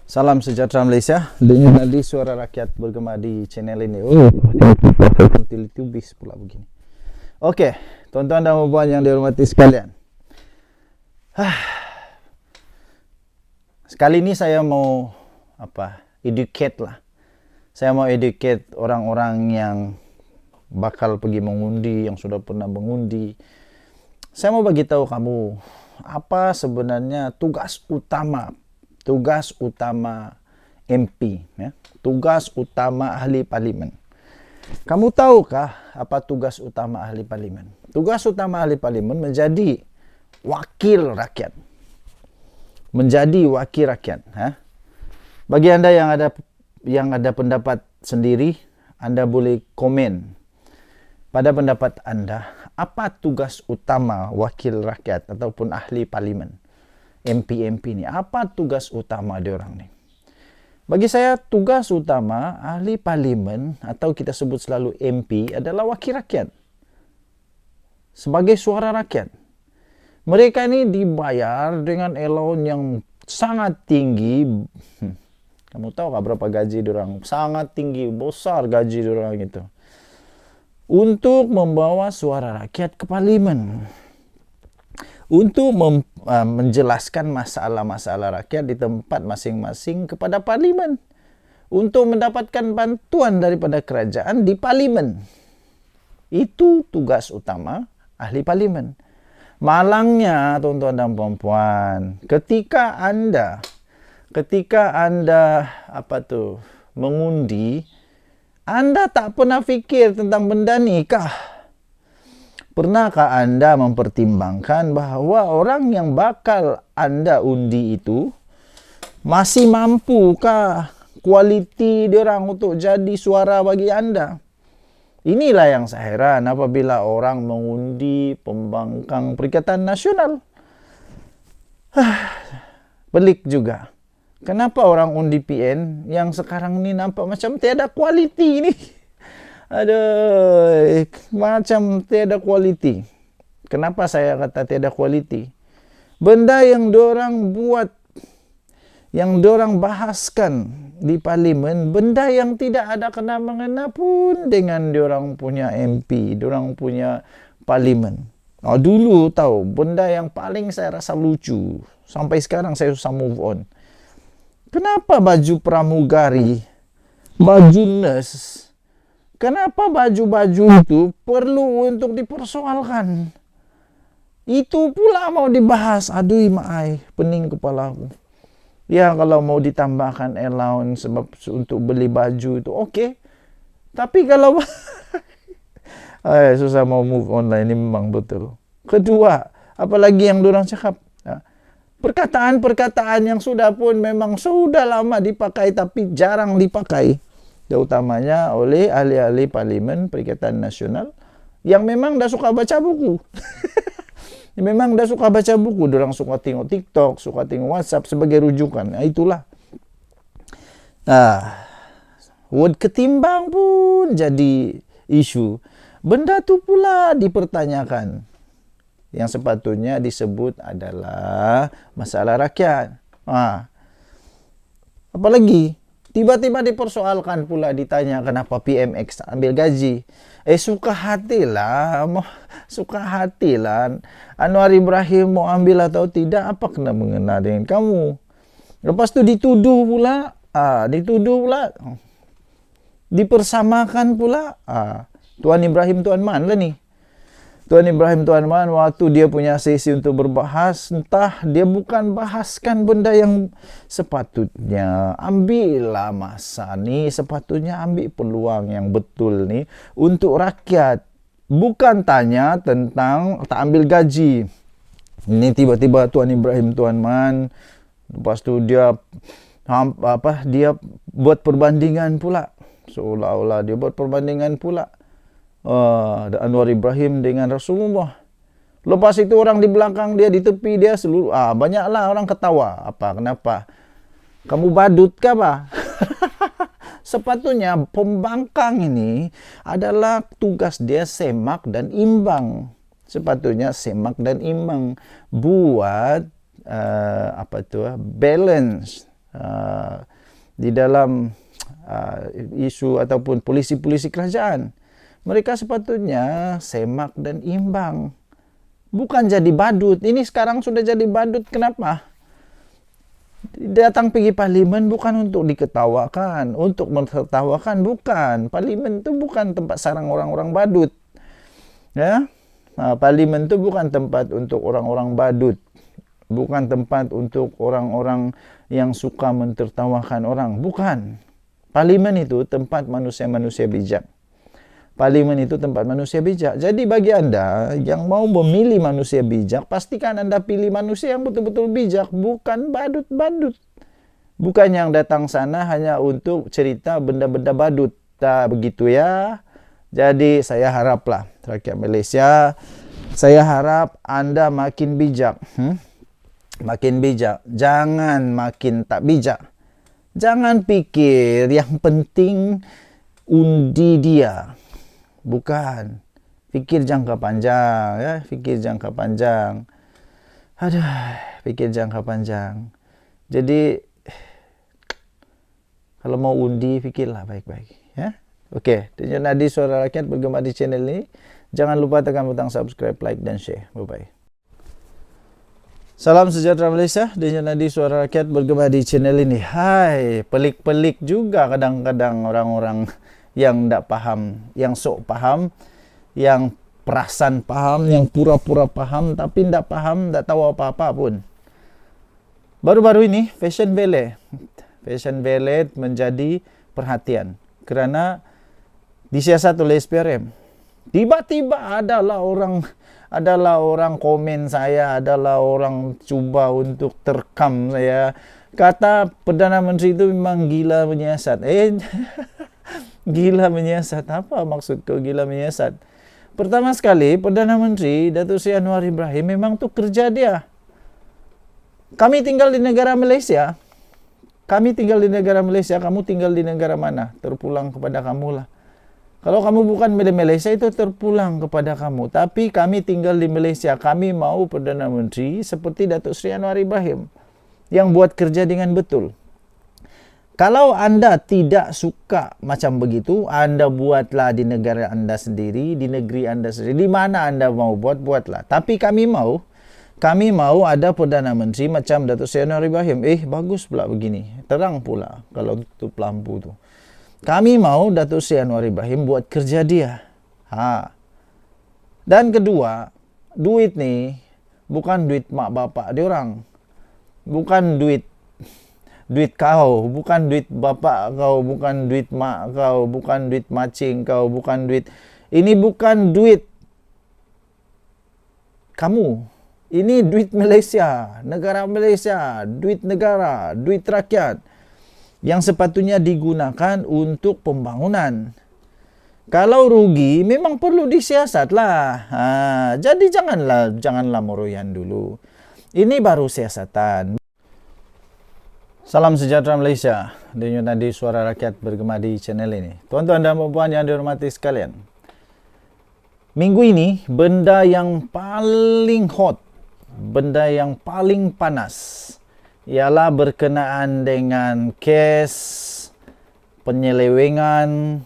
Salam sejahtera Malaysia. Dengar di suara rakyat bergema di channel ini. Teletubbies pula begini. Okey, tuan-tuan dan puan yang dihormati sekalian. Sekali ini saya mau educate lah. Saya mau educate orang-orang yang bakal pergi mengundi, yang sudah pernah mengundi. Saya mau bagi tahu kamu apa sebenarnya tugas utama MP, ya? Tugas utama ahli parlimen. Kamu tahukah apa tugas utama ahli parlimen? Tugas utama ahli parlimen menjadi wakil rakyat. Menjadi wakil rakyat. Bagi anda yang ada pendapat sendiri, anda boleh komen pada pendapat anda. Apa tugas utama wakil rakyat ataupun ahli parlimen? MP ni, apa tugas utama diorang ni? Bagi saya, tugas utama ahli parlimen atau kita sebut selalu MP adalah wakil rakyat. Sebagai suara rakyat. Mereka ini dibayar dengan allowance yang sangat tinggi. Kamu tahu tak berapa gaji diorang? Sangat tinggi, besar gaji diorang itu. Untuk membawa suara rakyat ke parlimen. Untuk menjelaskan masalah-masalah rakyat di tempat masing-masing kepada parlimen, untuk mendapatkan bantuan daripada kerajaan di parlimen. Itu tugas utama ahli parlimen. Malangnya, tuan-tuan dan puan-puan, ketika anda mengundi, anda tak pernah fikir tentang benda ni kah? Pernahkah anda mempertimbangkan bahawa orang yang bakal anda undi itu masih mampukah kualiti diorang untuk jadi suara bagi anda? Inilah yang saya heran apabila orang mengundi pembangkang Perikatan Nasional. Pelik juga. Kenapa orang undi PN yang sekarang ni nampak macam tiada kualiti ni? Aduh, macam tiada kualiti. Kenapa saya kata tiada kualiti? Benda yang diorang buat, yang diorang bahaskan di parlimen, benda yang tidak ada kena-mengena pun dengan diorang punya MP, diorang punya parlimen. Dulu tahu, benda yang paling saya rasa lucu, sampai sekarang saya susah move on. Kenapa baju pramugari, baju nurse, kenapa baju-baju itu perlu untuk dipersoalkan? Itu pula mau dibahas. Aduh, maai, pening kepala aku. Ya, kalau mau ditambahkan allowance sebab untuk beli baju itu okey. Tapi kalau susah mau move on lah, ini memang betul. Kedua, apalagi yang diorang cakap, perkataan-perkataan yang sudah pun memang sudah lama dipakai tapi jarang dipakai. Terutamanya oleh ahli-ahli parlimen Perikatan Nasional yang memang dah suka baca buku. Memang dah suka baca buku. Diorang suka tengok TikTok, suka tengok WhatsApp sebagai rujukan. Itulah. Word ketimbang pun jadi isu. Benda tu pula dipertanyakan. Yang sepatutnya disebut adalah masalah rakyat. Apalagi tiba-tiba dipersoalkan pula, ditanya kenapa PMX ambil gaji. Suka hatilah. Anwar Ibrahim mau ambil atau tidak, apa kena mengena dengan kamu? Lepas tu dituduh pula. Dipersamakan pula. Tuan Ibrahim Tuan Man lah ni. Tuan Ibrahim Tuan Man, waktu dia punya sesi untuk berbahas, entah dia bukan bahaskan benda yang sepatutnya. Ambillah masa ni, sepatutnya ambil peluang yang betul ni untuk rakyat. Bukan tanya tentang tak ambil gaji. Ini tiba-tiba Tuan Ibrahim Tuan Man, lepas tu dia buat perbandingan pula. Seolah-olah dia buat perbandingan pula. Anwar Ibrahim dengan Rasulullah. Lepas itu orang di belakang dia, di tepi dia seluruh banyaklah orang ketawa. Kenapa? Kamu badut kah, Pak? Sepatutnya pembangkang ini adalah tugas dia semak dan imbang. Sepatutnya semak dan imbang buat balance di dalam isu ataupun polisi-polisi kerajaan. Mereka sepatutnya semak dan imbang, bukan jadi badut. Ini sekarang sudah jadi badut. Kenapa? Datang pergi parlimen bukan untuk diketawakan, untuk mentertawakan, bukan. Parlimen itu bukan tempat sarang orang-orang badut. Ya, parlimen itu bukan tempat untuk orang-orang badut, bukan tempat untuk orang-orang yang suka mentertawakan orang, bukan. Parlimen itu tempat manusia-manusia bijak. Parlimen itu tempat manusia bijak. Jadi bagi Anda yang mau memilih manusia bijak, pastikan Anda pilih manusia yang betul-betul bijak, bukan badut-badut. Bukan yang datang sana hanya untuk cerita benda-benda badut. Begitu ya. Jadi saya haraplah rakyat Malaysia, saya harap Anda makin bijak. Makin bijak. Jangan makin tak bijak. Jangan pikir yang penting undi dia. Bukan. Fikir jangka panjang, ya, fikir jangka panjang. Aduh, fikir jangka panjang. Jadi kalau mau undi, fikirlah baik-baik, ya. Oke, Denyut Nadi Suara Rakyat bergema di channel ini. Jangan lupa tekan butang subscribe, like dan share. Bye-bye. Salam sejahtera Malaysia, Denyut Nadi Suara Rakyat bergema di channel ini. Hai, pelik-pelik juga kadang-kadang orang-orang yang tidak paham, yang sok paham, yang perasan paham, yang pura-pura paham, tapi tidak paham, tidak tahu apa-apa pun. Baru-baru ini, Fashion Valet menjadi perhatian kerana disiasat oleh SPRM. Tiba-tiba adalah orang komen saya, adalah orang cuba untuk terkam saya. Kata Perdana Menteri itu memang gila menyiasat. Gila menyiasat. Apa maksud kau gila menyiasat? Pertama sekali, Perdana Menteri Datuk Seri Anwar Ibrahim memang tu kerja dia. Kami tinggal di negara Malaysia. Kamu tinggal di negara mana? Terpulang kepada kamu lah. Kalau kamu bukan milik Malaysia, itu terpulang kepada kamu. Tapi kami tinggal di Malaysia. Kami mau Perdana Menteri seperti Datuk Seri Anwar Ibrahim, yang buat kerja dengan betul. Kalau Anda tidak suka macam begitu, Anda buatlah di negara Anda sendiri, di negeri Anda sendiri. Di mana Anda mau buatlah. Tapi kami mau ada Perdana Menteri macam Datuk Seri Anwar Ibrahim. Bagus pula begini. Terang pula kalau tutup lampu tu. Kami mau Datuk Seri Anwar Ibrahim buat kerja dia. Dan kedua, duit ni bukan duit mak bapak diorang. Bukan duit kau, bukan duit bapak kau, bukan duit mak kau, bukan duit macing kau, bukan duit. Ini bukan duit kamu. Ini duit Malaysia, negara Malaysia, duit negara, duit rakyat yang sepatutnya digunakan untuk pembangunan. Kalau rugi memang perlu disiasatlah. Jadi janganlah meroyan dulu. Ini baru siasatan. Salam sejahtera Malaysia, Denyut Nadi Suara Rakyat bergema di channel ini. Tuan-tuan dan puan yang dihormati sekalian, minggu ini benda yang paling hot, benda yang paling panas ialah berkenaan dengan kes penyelewengan,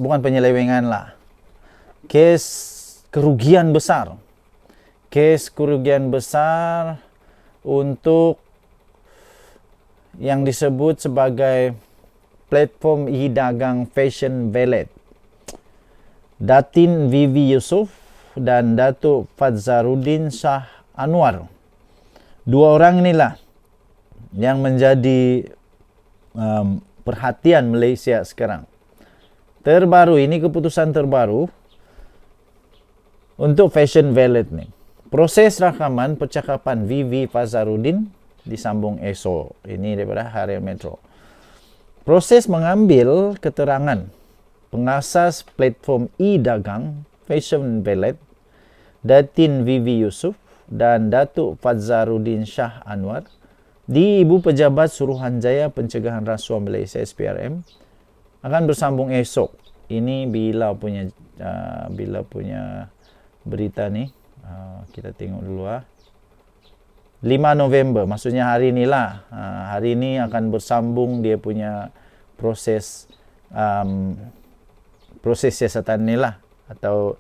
bukan penyelewengan lah, kes kerugian besar untuk yang disebut sebagai platform e-dagang Fashion Valet. Datin Vivi Yusof dan Datuk Fadzarudin Shah Anwar. Dua orang inilah yang menjadi perhatian Malaysia sekarang. Terbaru, ini keputusan terbaru untuk Fashion Valet ni. Proses rakaman percakapan Vivi Fadzarudin disambung esok. Ini daripada Harian Metro. Proses mengambil keterangan pengasas platform e-dagang Fashion Valet, Datin Vivi Yusof dan Datuk Fadzarudin Shah Anwar di Ibu Pejabat Suruhanjaya Pencegahan Rasuah Malaysia SPRM akan bersambung esok. Ini bila punya berita ni. Kita tengok dulu . 5 November, maksudnya hari inilah. Hari ini akan bersambung dia punya proses siasatan inilah atau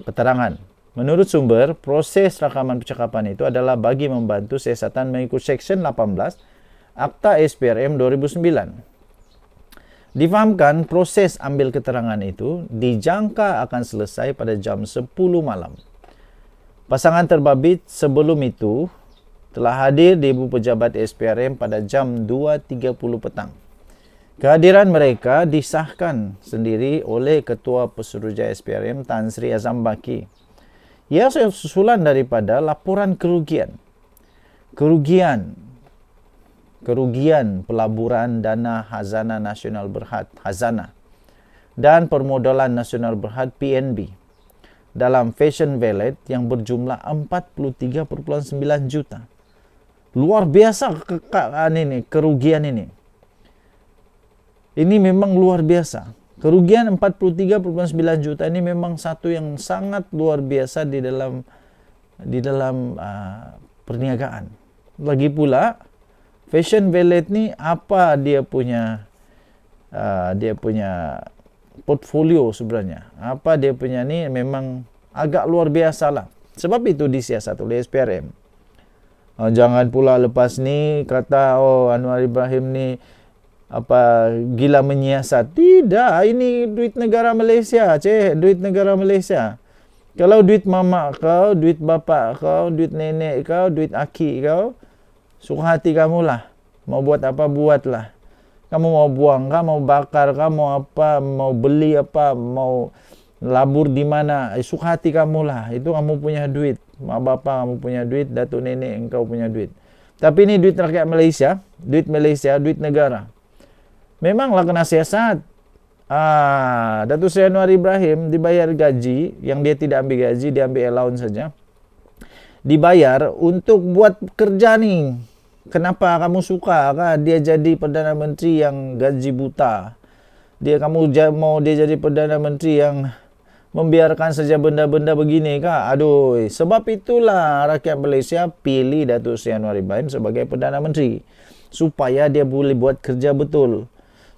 keterangan. Menurut sumber, proses rakaman percakapan itu adalah bagi membantu siasatan mengikut Seksyen 18 Akta SPRM 2009. Difahamkan proses ambil keterangan itu dijangka akan selesai pada jam 10 malam. Pasangan terbabit sebelum itu telah hadir di Ibu Pejabat SPRM pada jam 2.30 petang. Kehadiran mereka disahkan sendiri oleh Ketua Pesuruhjaya SPRM Tan Sri Azam Baki. Ia susulan daripada laporan kerugian pelaburan dana Hazanah Nasional Berhad Hazanah dan permodalan nasional berhad PNB dalam Fashion Valet yang berjumlah 43.9 juta. Luar biasa kerugian ini. Ini memang luar biasa. Kerugian 43.9 juta ini memang satu yang sangat luar biasa di dalam perniagaan. Lagi pula Fashion Valet ni apa dia punya portfolio sebenarnya. Apa dia punya ni memang agak luar biasa lah. Sebab itu disiasat oleh SPRM. Jangan pula lepas ni kata Anwar Ibrahim ni gila menyiasat. Tidak, ini duit negara Malaysia, duit negara Malaysia. Kalau duit mama kau, duit bapa kau, duit nenek kau, duit aki kau, suka hati kamu lah. Mau buat apa buatlah. Kamu mau buang kah, mau bakar kah, mau apa, mau beli apa, mau labur di mana, suka hati kamu lah. Itu kamu punya duit. Mak bapa kamu punya duit, datuk nenek engkau punya duit. Tapi ini duit rakyat Malaysia, duit negara. Memanglah kena siasat. Datuk Seri Anwar Ibrahim dibayar gaji, yang dia tidak ambil gaji, dia ambil allowance saja. Dibayar untuk buat kerja ni. Kenapa kamu suka kah dia jadi Perdana Menteri yang gaji buta? Kamu mau dia jadi Perdana Menteri yang membiarkan saja benda-benda begini kah? Aduh, sebab itulah rakyat Malaysia pilih Datuk Seri Anwar Ibrahim sebagai Perdana Menteri. Supaya dia boleh buat kerja betul.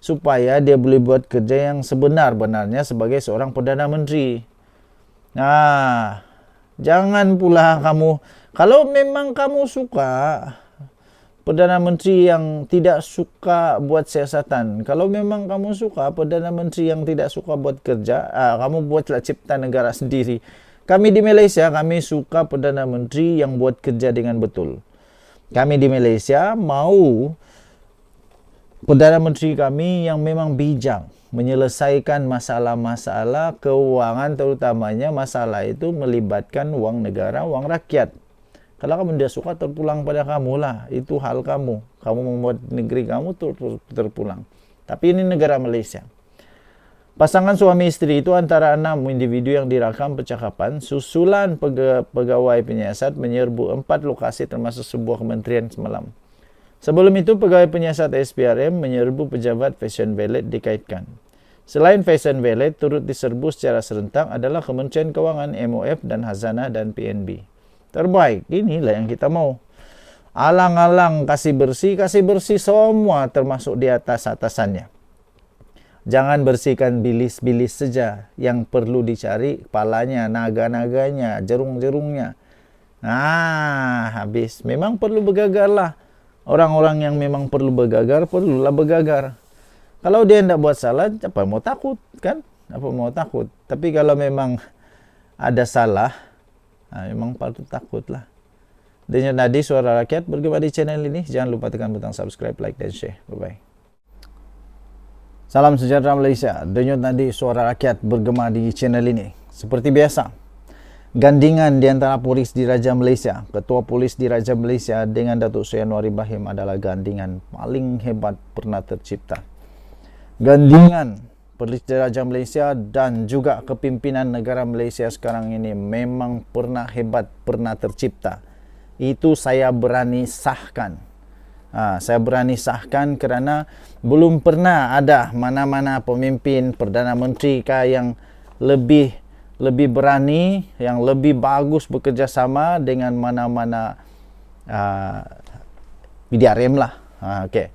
Supaya dia boleh buat kerja yang sebenar-benarnya sebagai seorang Perdana Menteri. Jangan pula kamu, kalau memang kamu suka Perdana Menteri yang tidak suka buat siasatan, kalau memang kamu suka Perdana Menteri yang tidak suka buat kerja, kamu buatlah cipta negara sendiri. Kami di Malaysia, kami suka Perdana Menteri yang buat kerja dengan betul. Kami di Malaysia mau Perdana Menteri kami yang memang bijak menyelesaikan masalah-masalah keuangan, terutamanya masalah itu melibatkan wang negara, wang rakyat. Kalau kamu tidak suka, terpulang pada kamu lah. Itu hal kamu. Kamu membuat negeri kamu terpulang. Tapi ini negara Malaysia. Pasangan suami isteri itu antara 6 individu yang dirakam percakapan. Susulan pegawai penyiasat menyerbu 4 lokasi termasuk sebuah kementerian semalam. Sebelum itu, pegawai penyiasat SPRM menyerbu pejabat Fashion Valet dikaitkan. Selain Fashion Valet, turut diserbu secara serentak adalah Kementerian Kewangan, MOF dan Hazanah dan PNB. Terbaik, inilah yang kita mau. Alang-alang kasih bersih semua termasuk di atasannya. Jangan bersihkan bilis-bilis saja. Yang perlu dicari kepalanya, naga-naganya, jerung-jerungnya. Habis. Memang perlu bergagar lah. Orang-orang yang memang perlu bergagar, perlulah bergagar. Kalau dia tidak buat salah, apa mau takut, kan? Apa mau takut? Tapi kalau memang ada salah, memang patut takutlah. Denyut Nadi Suara Rakyat bergema di channel ini. Jangan lupa tekan butang subscribe, like, dan share. Bye-bye. Salam sejahtera Malaysia. Denyut Nadi Suara Rakyat bergema di channel ini. Seperti biasa, gandingan di antara polis di Raja Malaysia, Ketua Polis di Raja Malaysia dengan Datuk Seri Anwar Ibrahim adalah gandingan paling hebat pernah tercipta. Gandingan polis di Raja Malaysia dan juga kepimpinan negara Malaysia sekarang ini memang pernah hebat, pernah tercipta. Itu saya berani sahkan. Saya berani sahkan kerana belum pernah ada mana-mana pemimpin Perdana Menteri yang lebih berani, yang lebih bagus bekerjasama dengan mana-mana PDRM lah. Okey.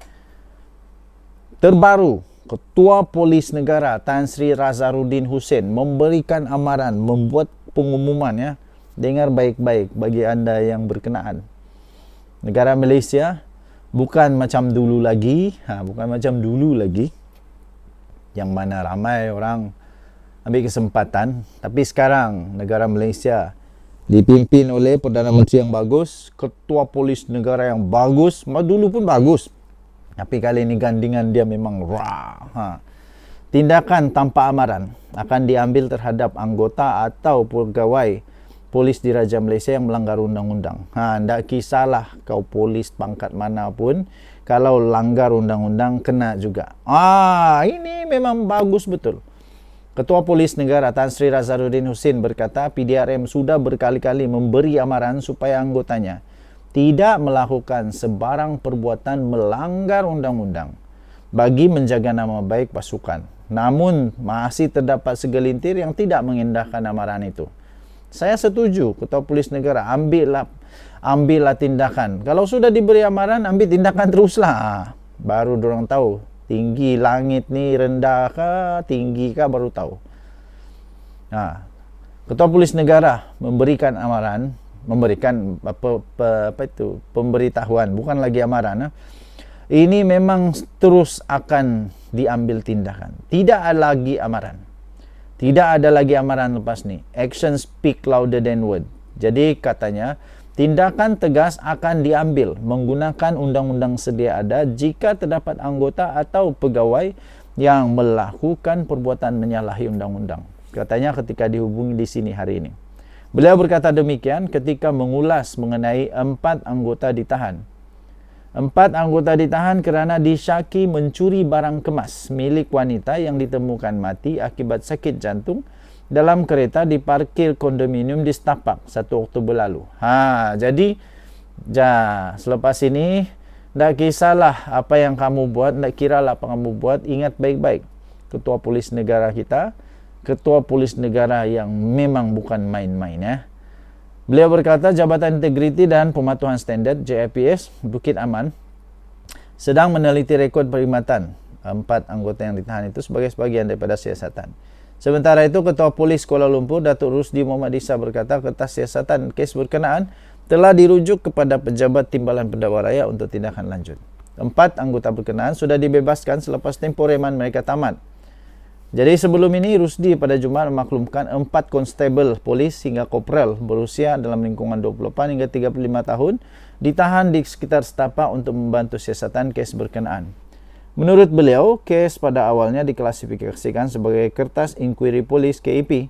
Terbaru, Ketua Polis Negara Tan Sri Razaruddin Hussein memberikan amaran, membuat pengumuman ya. Dengar baik-baik bagi anda yang berkenaan. Negara Malaysia bukan macam dulu lagi, yang mana ramai orang ambil kesempatan, tapi sekarang negara Malaysia dipimpin oleh Perdana Menteri yang bagus, Ketua Polis Negara yang bagus, dulu pun bagus. Tapi kali ini gandingan dia memang tindakan tanpa amaran akan diambil terhadap anggota atau pegawai polis Diraja Malaysia yang melanggar undang-undang. Tak kisahlah kau polis pangkat mana pun, kalau langgar undang-undang kena juga. Ini memang bagus betul. Ketua Polis Negara Tan Sri Razaruddin Hussein berkata PDRM sudah berkali-kali memberi amaran supaya anggotanya tidak melakukan sebarang perbuatan melanggar undang-undang bagi menjaga nama baik pasukan. Namun masih terdapat segelintir yang tidak mengendahkan amaran itu. Saya setuju, Ketua Polis Negara ambillah tindakan. Kalau sudah diberi amaran, ambil tindakan teruslah. Baru dorang tahu tinggi langit ni rendah kah, tinggi kah, baru tahu. Ketua Polis Negara memberikan amaran, memberikan pemberitahuan, bukan lagi amaran. Ini memang terus akan diambil tindakan. Tidak ada lagi amaran. Tidak ada lagi amaran lepas ni. Action speak louder than word. Jadi katanya, tindakan tegas akan diambil menggunakan undang-undang sedia ada jika terdapat anggota atau pegawai yang melakukan perbuatan menyalahi undang-undang. Katanya ketika dihubungi di sini hari ini. Beliau berkata demikian ketika mengulas mengenai 4 anggota ditahan. 4 anggota ditahan kerana disyaki mencuri barang kemas milik wanita yang ditemukan mati akibat sakit jantung dalam kereta di parkir kondominium di Setapak 1 Oktober lalu. Jadi selepas ini tak kisahlah apa yang kamu buat, tak kiralah apa kamu buat, ingat baik-baik. Ketua Polis Negara kita, Ketua Polis Negara yang memang bukan main-main ya. Beliau berkata Jabatan Integriti dan Pematuhan Standard JIPS Bukit Aman sedang meneliti rekod perkhidmatan 4 anggota yang ditahan itu sebagai sebahagian daripada siasatan. Sementara itu, Ketua Polis Kuala Lumpur Datuk Rusdi Muhammad Isa berkata kertas siasatan kes berkenaan telah dirujuk kepada Pejabat Timbalan Pendakwa Raya untuk tindakan lanjut. 4 anggota berkenaan sudah dibebaskan selepas tempoh reman mereka tamat. Jadi sebelum ini Rusdi pada Jumaat memaklumkan 4 konstabel polis hingga kopral berusia dalam lingkungan 28 hingga 35 tahun ditahan di sekitar Setapak untuk membantu siasatan kes berkenaan. Menurut beliau, kes pada awalnya diklasifikasikan sebagai kertas inkuiri polis KIP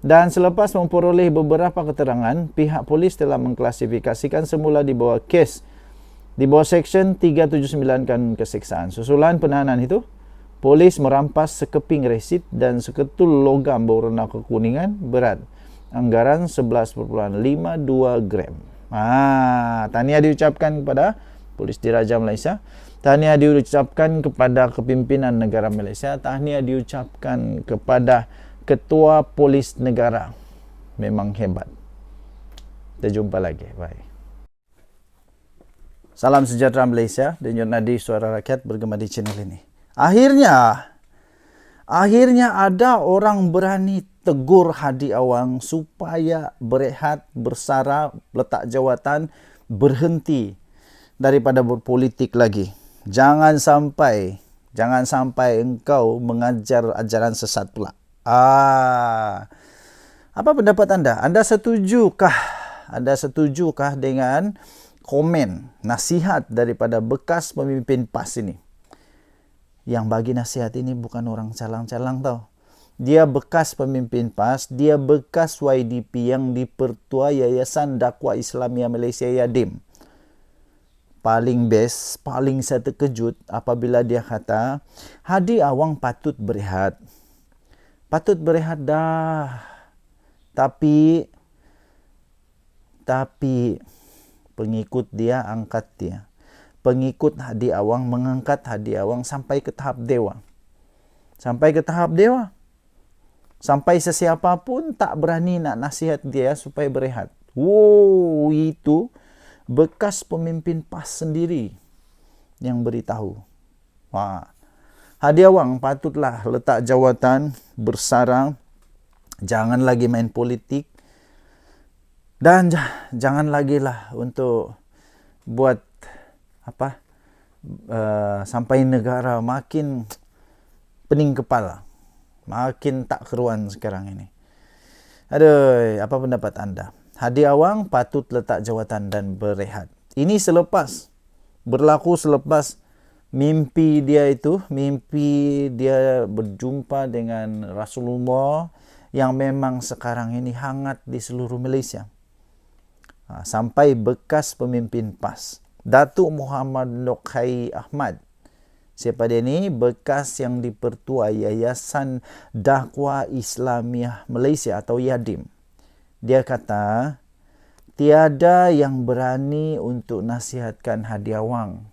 dan selepas memperoleh beberapa keterangan, pihak polis telah mengklasifikasikan semula di bawah kes di bawah Seksyen 379 Kanun Keseksaan. Susulan penahanan itu, polis merampas sekeping resit dan seketul logam berwarna kekuningan berat anggaran 11.52 gram. Tahniah diucapkan kepada Polis Diraja Malaysia. Tahniah diucapkan kepada kepimpinan negara Malaysia. Tahniah diucapkan kepada Ketua Polis Negara. Memang hebat. Kita jumpa lagi. Bye. Salam sejahtera Malaysia. Denyut nadi suara rakyat bergema di channel ini. Akhirnya ada orang berani tegur Hadi Awang supaya berehat, bersara, letak jawatan, berhenti daripada berpolitik lagi. Jangan sampai engkau mengajar ajaran sesat pula. Apa pendapat anda? Anda setujukah dengan komen, nasihat daripada bekas pemimpin PAS ini? Yang bagi nasihat ini bukan orang calang-calang tau. Dia bekas pemimpin PAS, dia bekas YDP yang dipertua Yayasan Dakwah Islamia Malaysia Yadim. Paling best, paling saya terkejut apabila dia kata, Hadi Awang patut berehat. Patut berehat dah. Tapi pengikut dia angkat dia. Pengikut Hadi Awang mengangkat Hadi Awang sampai ke tahap dewa. Sampai sesiapa pun tak berani nak nasihat dia supaya berehat. Itu bekas pemimpin PAS sendiri yang beritahu. Hadi Awang patutlah letak jawatan, bersarang, jangan lagi main politik, dan jangan lagi lah untuk buat sampai negara makin pening kepala, makin tak keruan sekarang ini. Aduh, apa pendapat anda? Hadi Awang patut letak jawatan dan berehat. Ini berlaku selepas mimpi dia berjumpa dengan Rasulullah yang memang sekarang ini hangat di seluruh Malaysia. Sampai bekas pemimpin PAS, Datuk Muhammad Nokai Ahmad. Siapa dia ni? Bekas yang dipertua Yayasan Dakwah Islamiah Malaysia atau YADIM. Dia kata, tiada yang berani untuk nasihatkan Hadi Awang.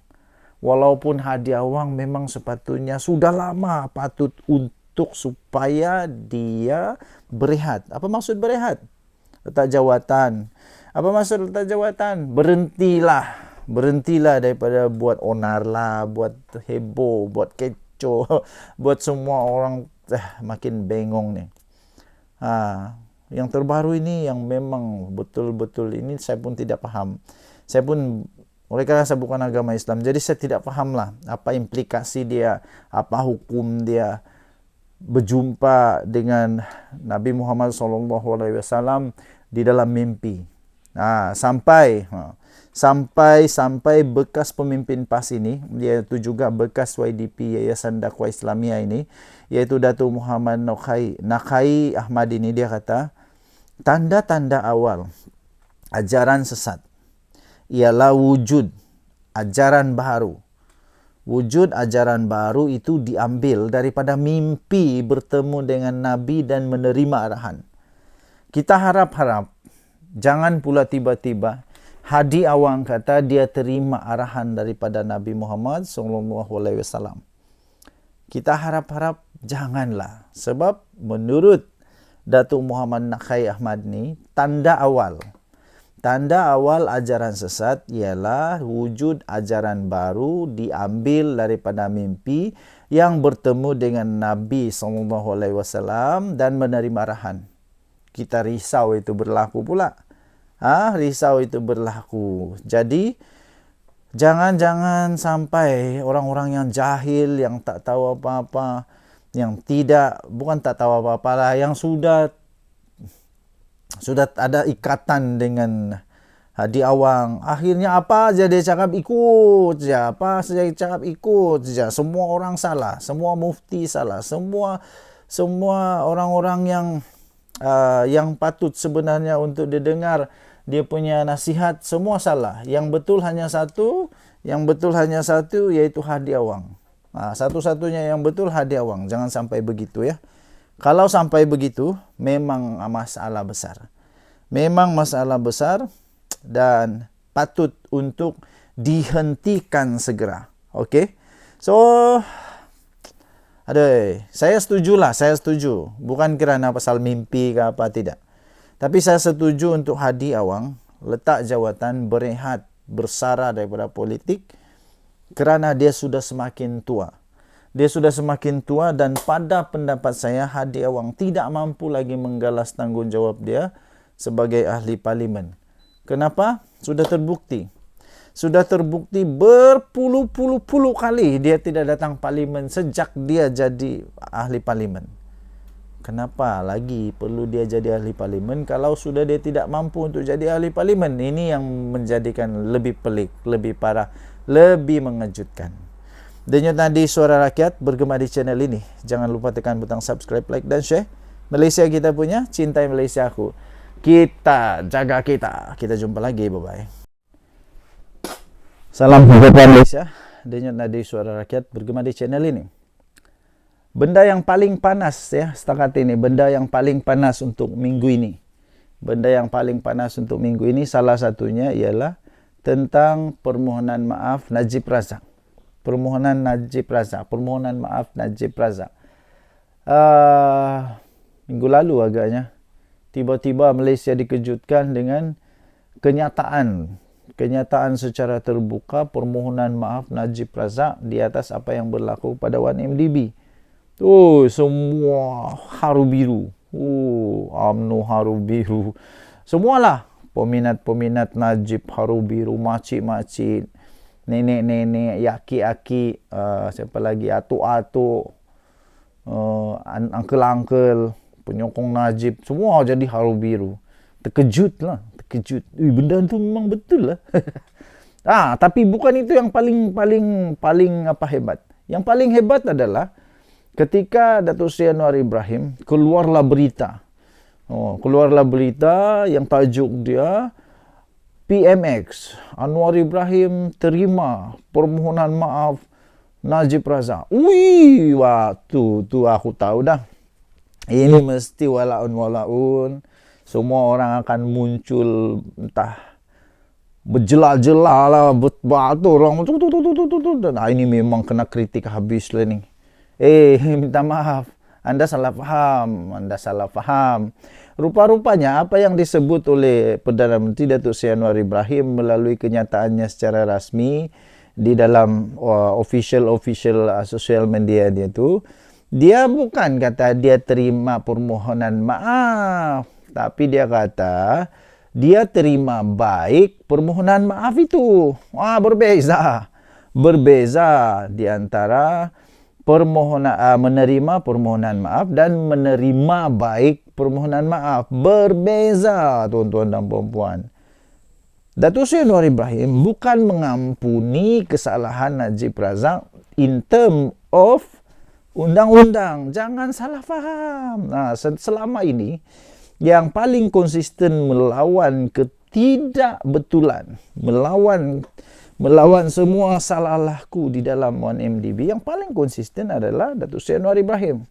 Walaupun Hadi Awang memang sepatutnya sudah lama patut untuk supaya dia berehat. Apa maksud berehat? Letak jawatan. Apa maksud letak jawatan? Berhentilah daripada buat onar lah, buat heboh, buat kecoh, buat semua orang makin bengong ni. Yang terbaru ini yang memang betul-betul ini saya pun tidak faham. Oleh kerana saya bukan agama Islam, jadi saya tidak fahamlah apa implikasi dia, apa hukum dia berjumpa dengan Nabi Muhammad SAW di dalam mimpi. Sampai bekas pemimpin PAS ini, iaitu juga bekas YDP Yayasan Dakwah Islamia ini, iaitu Datuk Muhammad Nokai Ahmad ini, dia kata, tanda-tanda awal ajaran sesat ialah wujud ajaran baru. Wujud ajaran baru itu diambil daripada mimpi bertemu dengan Nabi dan menerima arahan. Kita harap-harap jangan pula tiba-tiba Hadi Awang kata dia terima arahan daripada Nabi Muhammad SAW. Kita harap-harap janganlah. Sebab menurut Datuk Muhammad Nokai Ahmad ni, tanda awal ajaran sesat ialah wujud ajaran baru diambil daripada mimpi yang bertemu dengan Nabi SAW dan menerima arahan. Kita risau itu berlaku pula. Risau itu berlaku. Jadi jangan sampai orang-orang yang jahil, yang tak tahu apa-apa, yang bukan tak tahu apa-apa lah, yang sudah ada ikatan dengan Hadi Awang, akhirnya apa aja dia cakap ikut je, apa saja dia cakap ikut je. Semua orang salah, semua mufti salah, semua orang-orang yang patut sebenarnya untuk didengar dia punya nasihat, semua salah. Yang betul hanya satu, iaitu Hadi Awang. Satu-satunya yang betul Hadi Awang. Jangan sampai begitu ya. Kalau sampai begitu, memang masalah besar. Memang masalah besar dan patut untuk dihentikan segera. Okey? So, saya setuju. Bukan kerana pasal mimpi ke apa, tidak. Tapi saya setuju untuk Hadi Awang letak jawatan, berehat, bersara daripada politik kerana dia sudah semakin tua. Dia sudah semakin tua dan pada pendapat saya Hadi Awang tidak mampu lagi menggalas tanggungjawab dia sebagai ahli parlimen. Kenapa? Sudah terbukti berpuluh-puluh kali dia tidak datang parlimen sejak dia jadi ahli parlimen. Kenapa lagi perlu dia jadi ahli parlimen kalau sudah dia tidak mampu untuk jadi ahli parlimen? Ini yang menjadikan lebih pelik, lebih parah, lebih mengejutkan. Denyut nadi Suara Rakyat bergema di channel ini. Jangan lupa tekan butang subscribe, like dan share. Malaysia kita punya, cintai Malaysia aku. Kita jaga kita. Kita jumpa lagi, bye-bye. Salam sejahtera Malaysia. Denyut nadi Suara Rakyat bergema di channel ini. Benda yang paling panas ya setakat ini, benda yang paling panas untuk minggu ini. Benda yang paling panas untuk minggu ini salah satunya ialah tentang permohonan maaf Najib Razak. Permohonan maaf Najib Razak. Minggu lalu agaknya tiba-tiba Malaysia dikejutkan dengan kenyataan kenyataan secara terbuka permohonan maaf Najib Razak di atas apa yang berlaku pada 1MDB. Semua haru biru. UMNO haru biru. Semualah peminat-peminat Najib haru biru, makcik-makcik, nenek-nenek, yaki-yaki, siapa lagi, atuk-atuk, uncle-uncle, penyokong Najib, semua jadi haru biru. Terkejut. Benda tu memang betul lah. Tapi bukan itu yang paling hebat. Yang paling hebat adalah ketika Datuk Seri Anwar Ibrahim keluarlah berita. Keluarlah berita yang tajuk dia PMX Anwar Ibrahim terima permohonan maaf Najib Razak. Tu aku tahu dah. Ini mesti walaun. Semua orang akan muncul entah berjelah-jelah lah, batu orang. Ini memang kena kritik habis lah ni. Minta maaf. Anda salah faham. Rupa-rupanya apa yang disebut oleh Perdana Menteri Datuk Seri Anwar Ibrahim melalui kenyataannya secara rasmi di dalam official social media dia tu, dia bukan kata dia terima permohonan maaf, tapi dia kata dia terima baik permohonan maaf itu. Berbeza di antara menerima permohonan maaf dan menerima baik permohonan maaf. Berbeza, tuan-tuan dan puan-puan. Datuk Seri Anwar Ibrahim bukan mengampuni kesalahan Najib Razak in term of undang-undang. Jangan salah faham. Selama ini yang paling konsisten melawan ketidakbetulan, melawan semua salah-salahku di dalam 1MDB, yang paling konsisten adalah Datuk Seri Anwar Ibrahim.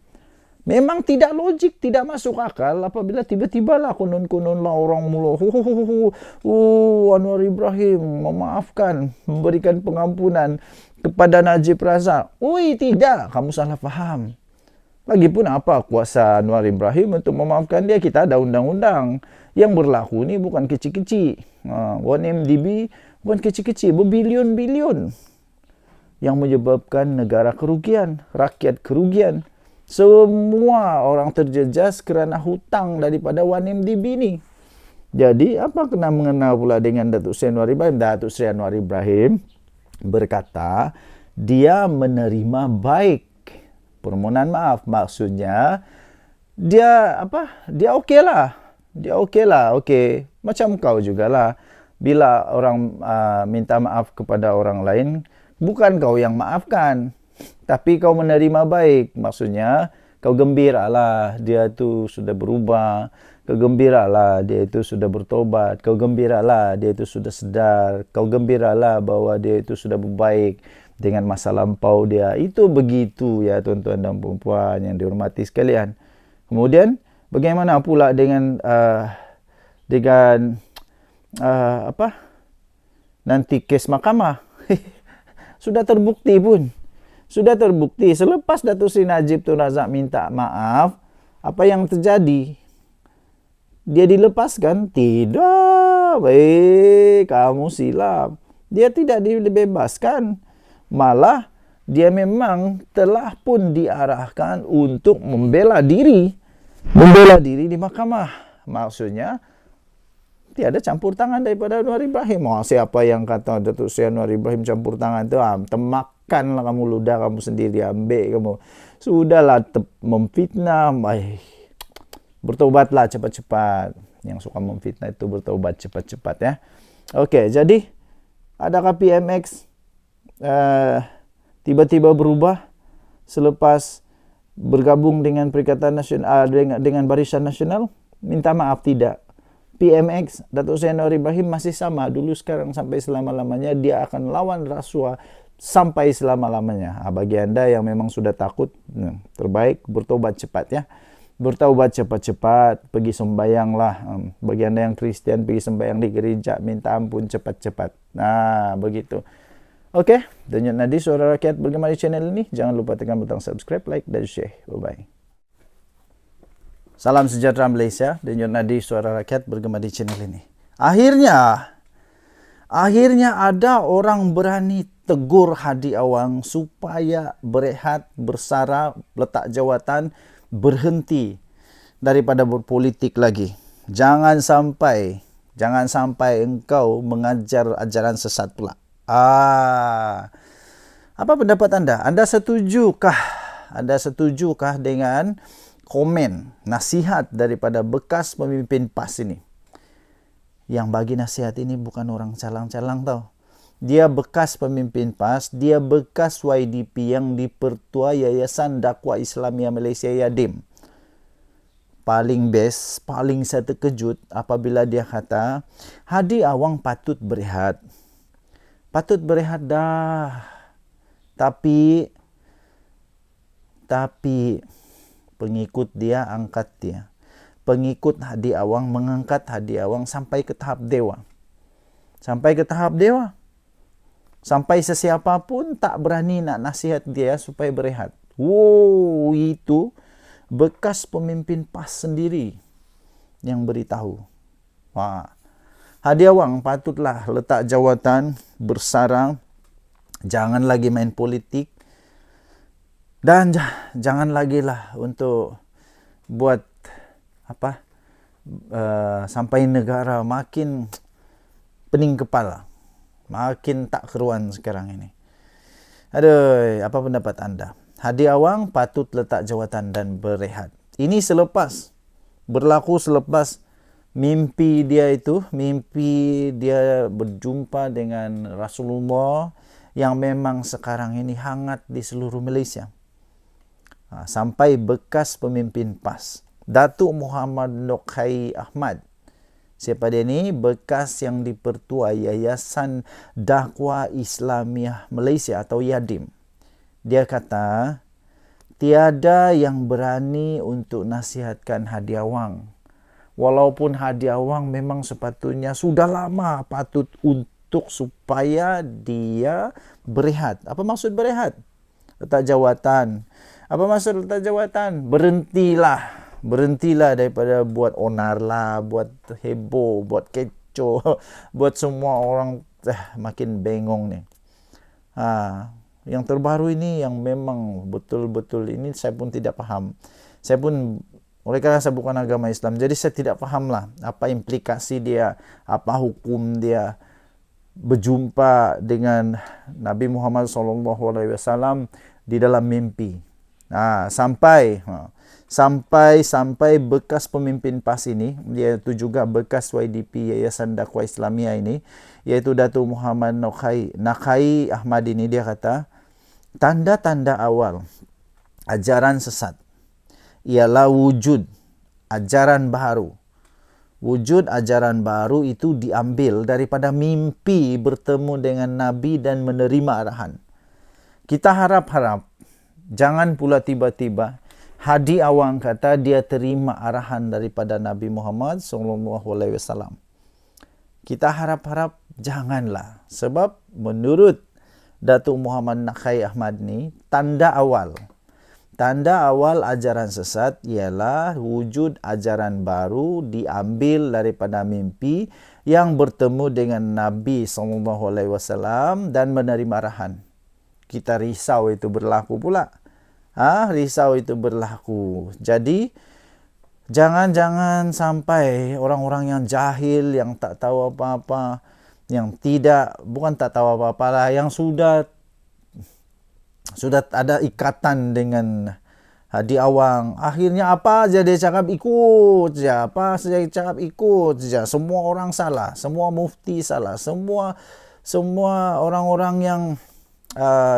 Memang tidak logik, tidak masuk akal apabila tiba-tiba lah konon-konon lah orang mula Anwar Ibrahim memaafkan, memberikan pengampunan kepada Najib Razak. Tidak, kamu salah faham. Lagipun apa kuasa Anwar Ibrahim untuk memaafkan dia? Kita ada undang-undang. Yang berlaku ni bukan kecil-kecil. 1MDB bukan kecil-kecil, berbilion-bilion. Yang menyebabkan negara kerugian, rakyat kerugian. Semua orang terjejas kerana hutang daripada 1MDB ni. Jadi apa kena mengenal pula dengan Datuk Seri Anwar Ibrahim? Datuk Seri Anwar Ibrahim berkata dia menerima baik permohonan maaf. Maksudnya dia okey lah. Okey. Macam kau jugalah. Bila orang minta maaf kepada orang lain, bukan kau yang maafkan, tapi kau menerima baik. Maksudnya kau gembiralah dia tu sudah berubah. Kau gembiralah dia itu sudah bertobat. Kau gembiralah dia itu sudah sedar. Kau gembiralah bahwa dia itu sudah berbaik dengan masa lampau dia. Itu begitu ya tuan-tuan dan puan-puan yang dihormati sekalian. Kemudian bagaimana pula dengan nanti kes mahkamah? Sudah terbukti pun. Selepas Datuk Seri Najib Tun Razak minta maaf, apa yang terjadi? Dia dilepaskan? Tidak. Kamu silap. Dia tidak dibebaskan. Malah dia memang telah pun diarahkan untuk membela diri di mahkamah. Maksudnya tiada campur tangan daripada Anwar Ibrahim. Siapa yang kata Datuk Seri Anwar Ibrahim campur tangan tu? Temakanlah kamu, ludah kamu sendiri, ambil kamu. Sudahlah memfitnah. Bertobatlah cepat-cepat. Yang suka memfitnah itu bertobat cepat-cepat ya. Okey, jadi adakah PMX tiba-tiba berubah selepas bergabung dengan Perikatan Nasional dengan Barisan Nasional? Minta maaf, tidak. PMX Datuk Seri Anwar Ibrahim masih sama dulu, sekarang, sampai selama-lamanya. Dia akan lawan rasuah sampai selama-lamanya. Bagi anda yang memang sudah takut, terbaik bertobat cepat ya. Bertaubat cepat-cepat, pergi sembahyanglah. Bagi anda yang Kristian, pergi sembahyang di gereja, minta ampun cepat-cepat. Begitu. Okey, Denyut Nadi Suara Rakyat bergema di channel ini. Jangan lupa tekan butang subscribe, like dan share. Bye-bye. Salam sejahtera Malaysia. Denyut Nadi Suara Rakyat bergema di channel ini. Akhirnya Akhirnya ada orang berani tegur Hadi Awang supaya berehat, bersara, letak jawatan, berhenti daripada berpolitik lagi. Jangan sampai engkau mengajar ajaran sesat pula. Apa pendapat anda? Anda setujukah dengan komen, nasihat daripada bekas pemimpin PAS ini? Yang bagi nasihat ini bukan orang calang-calang tau. Dia bekas pemimpin PAS, dia bekas YDP yang dipertua Yayasan Dakwah Islamiyah Malaysia Yadim. Paling best, paling saya terkejut apabila dia kata, Hadi Awang patut berehat. Patut berehat dah. Tapi pengikut dia angkat dia. Pengikut Hadi Awang mengangkat Hadi Awang sampai ke tahap dewa. Sampai sesiapa pun tak berani nak nasihat dia supaya berehat. Wow, itu bekas pemimpin PAS sendiri yang beritahu. Wah, Hadi Awang patutlah letak jawatan, bersarang, jangan lagi main politik, dan jangan lagi lah untuk buat sampai negara makin pening kepala, makin tak keruan sekarang ini. Aduh, apa pendapat anda? Hadi Awang patut letak jawatan dan berehat. Ini berlaku selepas mimpi dia berjumpa dengan Rasulullah yang memang sekarang ini hangat di seluruh Malaysia. Sampai bekas pemimpin PAS, Datuk Muhammad Nokai Ahmad. Siapa dia ni? Bekas yang dipertua Yayasan Dakwah Islamiyah Malaysia atau Yadim. Dia kata, tiada yang berani untuk nasihatkan Hadi Awang. Walaupun Hadi Awang memang sepatutnya sudah lama patut untuk supaya dia berehat. Apa maksud berehat? Letak jawatan. Apa maksud letak jawatan? Berhentilah daripada buat onar lah, buat heboh, buat kecoh, buat semua orang makin bengong ni. Yang terbaru ini yang memang betul-betul ini saya pun tidak faham. Oleh kerana saya bukan agama Islam, jadi saya tidak fahamlah apa implikasi dia, apa hukum dia berjumpa dengan Nabi Muhammad SAW di dalam mimpi. Sampai bekas pemimpin PAS ini, iaitu juga bekas YDP Yayasan Dakwah Islamiyah ini, iaitu Datuk Muhammad Nokai Ahmad ini, dia kata, tanda-tanda awal ajaran sesat ialah wujud ajaran baru. Wujud ajaran baru itu diambil daripada mimpi bertemu dengan Nabi dan menerima arahan. Kita harap-harap jangan pula tiba-tiba Hadi Awang kata dia terima arahan daripada Nabi Muhammad SAW. Kita harap-harap janganlah, sebab menurut Datuk Muhammad Nokai Ahmad ni, tanda awal ajaran sesat ialah wujud ajaran baru diambil daripada mimpi yang bertemu dengan Nabi SAW dan menerima arahan. Kita risau itu berlaku pula. Jadi jangan sampai orang-orang yang jahil, yang tak tahu apa-apa, yang bukan tak tahu apa-apa lah, yang sudah ada ikatan dengan Hadi Awang. Akhirnya apa aja dia cakap ikut je. Semua orang salah, semua mufti salah, semua orang-orang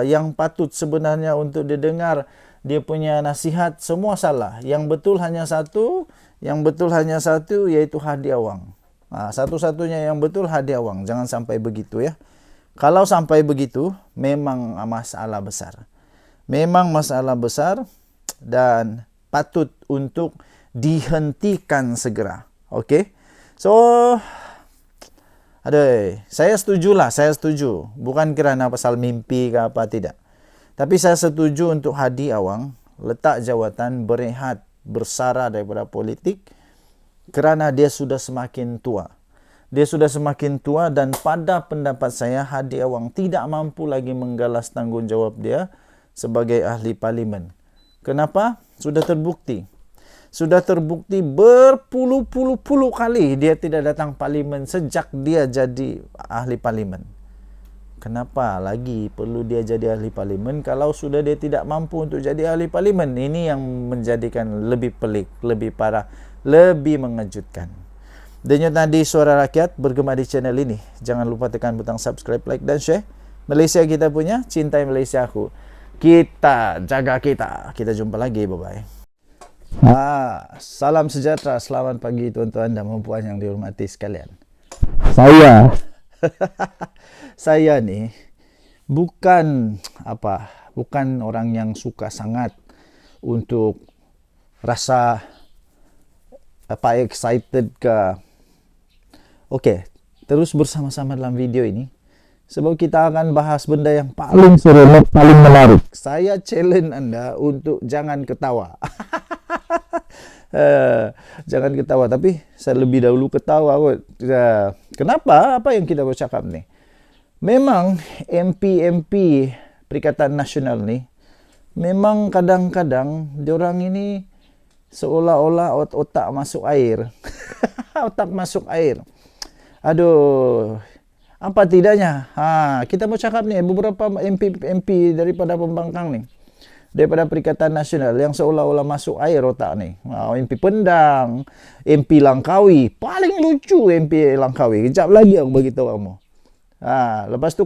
yang patut sebenarnya untuk didengar dia punya nasihat semua salah. Yang betul hanya satu, iaitu Hadi Awang. Satu-satunya yang betul Hadi Awang. Jangan sampai begitu ya. Kalau sampai begitu, memang masalah besar dan patut untuk dihentikan segera. Okey? So, saya setuju. Bukan kerana pasal mimpi ke apa, tidak. Tapi saya setuju untuk Hadi Awang letak jawatan, berehat, bersara daripada politik kerana dia sudah semakin tua. Dia sudah semakin tua dan pada pendapat saya Hadi Awang tidak mampu lagi menggalas tanggungjawab dia sebagai ahli parlimen. Kenapa? Sudah terbukti. Sudah terbukti berpuluh-puluh kali dia tidak datang parlimen sejak dia jadi ahli parlimen. Kenapa lagi perlu dia jadi ahli parlimen kalau sudah dia tidak mampu untuk jadi ahli parlimen? Ini yang menjadikan lebih pelik, lebih parah, lebih mengejutkan. Denyut nadi suara rakyat bergema di channel ini. Jangan lupa tekan butang subscribe, like dan share. Malaysia kita punya, cintai Malaysia aku. Kita jaga kita. Kita jumpa lagi, bye-bye. Salam sejahtera, selamat pagi tuan-tuan dan puan yang dihormati sekalian. Saya nih bukan orang yang suka sangat untuk rasa excited ke. Oke, terus bersama-sama dalam video ini sebab kita akan bahas benda yang paling seronok, paling menarik. Saya challenge Anda untuk jangan ketawa. Jangan ketawa, tapi saya lebih dahulu ketawa. Kenapa? Apa yang kita mau cakap nih? Memang MP Perikatan Nasional nih, memang kadang-kadang diorang ini seolah-olah otak masuk air. Otak masuk air. Aduh, apa tidaknya? Kita mau cakap nih beberapa MP daripada pembangkang nih, daripada Perikatan Nasional yang seolah-olah masuk air otak nih. MP Pendang, MP Langkawi, paling lucu MP Langkawi. Kejap lagi aku bagi tahu kamu. Lepas tu